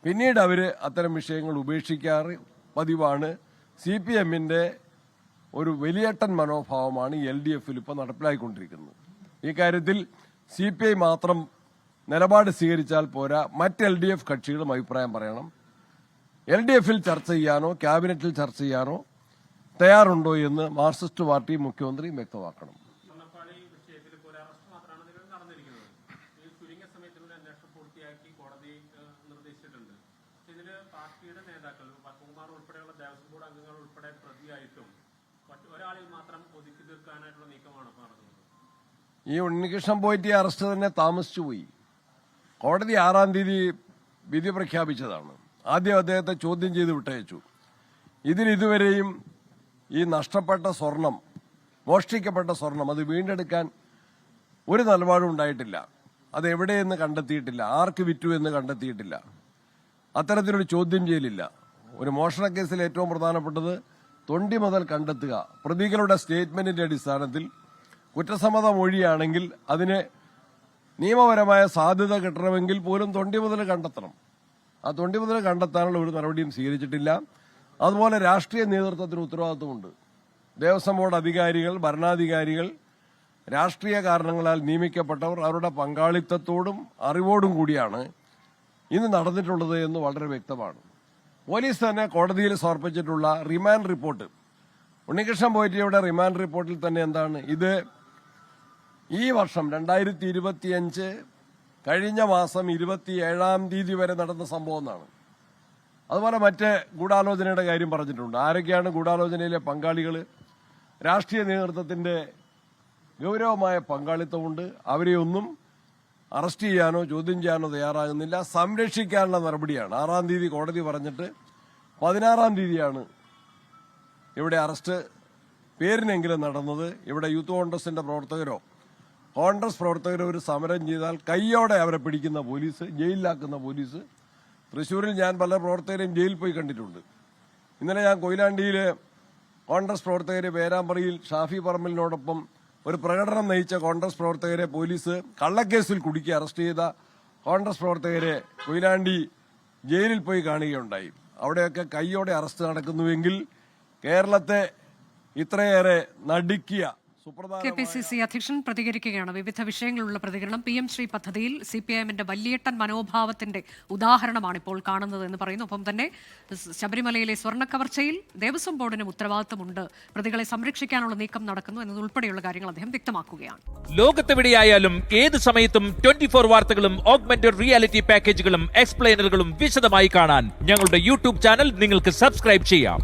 പിന്നീട് അവർ അത്തരം വിഷയങ്ങൾ ഉപേക്ഷിക്കാറ് പതിവാണ്. CPM-ന്റെ ഒരു വലിയേട്ടൻ മനോഭാവമാണ് LDF-ൽ ഇപ്പോൾ നടപ്പിലായിക്കൊണ്ടിരിക്കുന്നത്. ഈ കാര്യത്തിൽ CPI മാത്രം നിലപാട് സ്വീകരിച്ചാൽ പോരാ, മറ്റ് LDF കക്ഷികളും അഭിപ്രായം പറയണം. LDF-ൽ ചർച്ച ചെയ്യാനോ ക്യാബിനറ്റിൽ ചർച്ച ചെയ്യാനോ തയ്യാറുണ്ടോ എന്ന് മാർക്സിസ്റ്റ് പാർട്ടി മുഖ്യമന്ത്രിയും വ്യക്തമാക്കണം. ഈ ഉണ്ണികൃഷ്ണൻ പോയിട്ട് അറസ്റ്റ് തന്നെ താമസിച്ചു പോയി. കോടതി 6-ാം തീയതി വിധി പ്രഖ്യാപിച്ചതാണ്. ആദ്യം അദ്ദേഹത്തെ ചോദ്യം ചെയ്ത് വിട്ടയച്ചു. ഇതുവരെയും ഈ നഷ്ടപ്പെട്ട സ്വർണം, മോഷ്ടിക്കപ്പെട്ട സ്വർണം, അത് വീണ്ടെടുക്കാൻ ഒരു നിലപാടും ഉണ്ടായിട്ടില്ല. അത് എവിടെയെന്ന് കണ്ടെത്തിയിട്ടില്ല, ആർക്ക് വിറ്റു എന്ന് കണ്ടെത്തിയിട്ടില്ല. അത്തരത്തിലൊരു ചോദ്യം ചെയ്യലില്ല. ഒരു മോഷണ കേസിൽ ഏറ്റവും പ്രധാനപ്പെട്ടത് തൊണ്ടി മുതൽ കണ്ടെത്തുക. പ്രതികളുടെ സ്റ്റേറ്റ്മെന്റിന്റെ അടിസ്ഥാനത്തിൽ കുറ്റസമ്മത മൊഴിയാണെങ്കിൽ അതിന് നിയമപരമായ സാധ്യത കിട്ടണമെങ്കിൽ പോലും തൊണ്ടി മുതൽ കണ്ടെത്തണം. ആ തൊണ്ടി മുതൽ കണ്ടെത്താനുള്ള ഒരു നടപടിയും സ്വീകരിച്ചിട്ടില്ല. അതുപോലെ രാഷ്ട്രീയ നേതൃത്വത്തിന് ഉത്തരവാദിത്വമുണ്ട്. ദേവസ്വം ബോർഡ് അധികാരികൾ, ഭരണാധികാരികൾ, രാഷ്ട്രീയ കാരണങ്ങളാൽ നിയമിക്കപ്പെട്ടവർ അവരുടെ പങ്കാളിത്തത്തോടും അറിവോടും കൂടിയാണ് ഇന്ന് നടന്നിട്ടുള്ളത് എന്ന് വളരെ വ്യക്തമാണ്. പോലീസ് തന്നെ കോടതിയിൽ സമർപ്പിച്ചിട്ടുള്ള റിമാൻഡ് റിപ്പോർട്ട്, ഉണ്ണികൃഷ്ണൻ പോറ്റിയുടെ റിമാൻഡ് റിപ്പോർട്ടിൽ തന്നെ എന്താണ്, ഇത് ഈ വർഷം 2025 കഴിഞ്ഞ മാസം 27-ാം തീയതി വരെ നടന്ന സംഭവം എന്നാണ്. അതുപോലെ മറ്റ് ഗൂഢാലോചനയുടെ കാര്യം പറഞ്ഞിട്ടുണ്ട്. ആരൊക്കെയാണ് ഗൂഢാലോചനയിലെ പങ്കാളികൾ? രാഷ്ട്രീയ നേതൃത്വത്തിന്റെ ഗൗരവമായ പങ്കാളിത്തമുണ്ട്. അവരെയൊന്നും അറസ്റ്റ് ചെയ്യാനോ ചോദ്യം ചെയ്യാനോ തയ്യാറാകുന്നില്ല. സംരക്ഷിക്കാനുള്ള നടപടിയാണ്. 6-ാം തീയതി കോടതി പറഞ്ഞിട്ട് 16-ാം തീയതിയാണ് ഇവിടെ അറസ്റ്റ് പേരിനെങ്കിലും നടന്നത്. ഇവിടെ യൂത്ത് കോൺഗ്രസിന്റെ പ്രവർത്തകരോ കോൺഗ്രസ് പ്രവർത്തകരോ ഒരു സമരം ചെയ്താൽ കയ്യോടെ അവരെ പിടിക്കുന്ന പോലീസ്, ജയിലിലാക്കുന്ന പോലീസ്. തൃശ്ശൂരിൽ ഞാൻ പല പ്രവർത്തകരെയും ജയിലിൽ പോയി കണ്ടിട്ടുണ്ട്. ഇന്നലെ ഞാൻ കൊയിലാണ്ടിയിൽ കോൺഗ്രസ് പ്രവർത്തകരെ, പേരാമ്പ്രയിൽ ഷാഫി പറമ്പലിനോടൊപ്പം ഒരു പ്രകടനം നയിച്ച കോൺഗ്രസ് പ്രവർത്തകരെ പോലീസ് കള്ളക്കേസിൽ കുടുക്കി അറസ്റ്റ് ചെയ്ത കോൺഗ്രസ് പ്രവർത്തകരെ കൊയിലാണ്ടി ജയിലിൽ പോയി കാണുകയുണ്ടായി. അവിടെയൊക്കെ കയ്യോടെ അറസ്റ്റ് നടക്കുന്നുവെങ്കിൽ കേരളത്തെ ഇത്രയേറെ നടുക്കിയ KPCC അധ്യക്ഷൻ പ്രതികരിക്കുകയാണ്. വിവിധ വിഷയങ്ങളിലുള്ള പ്രതികരണം. PM ശ്രീ പദ്ധതിയിൽ CPIM-ന്റെ വലിയേട്ടൻ മനോഭാവത്തിന്റെ ഉദാഹരണമാണ് ഇപ്പോൾ കാണുന്നത് എന്ന് പറയുന്നു. ഒപ്പം തന്നെ ശബരിമലയിലെ സ്വർണ്ണക്കവർച്ചയിൽ ദേവസ്വം ബോർഡിനും ഉത്തരവാദിത്തമുണ്ട്, പ്രതികളെ സംരക്ഷിക്കാനുള്ള നീക്കം നടക്കുന്നു എന്നതുൾപ്പെടെയുള്ള കാര്യങ്ങൾ അദ്ദേഹം വ്യക്തമാക്കുകയാണ്. ലോകത്തെവിടെയായാലും ഏത് സമയത്തും 24 വാർത്തകളും ഓഗ്മെന്റഡ് റിയാലിറ്റി പാക്കേജുകളും എക്സ്പ്ലെയിനറുകളും വിശദമായി കാണാൻ ഞങ്ങളുടെ YouTube ചാനൽ നിങ്ങൾക്ക് സബ്സ്ക്രൈബ് ചെയ്യാം.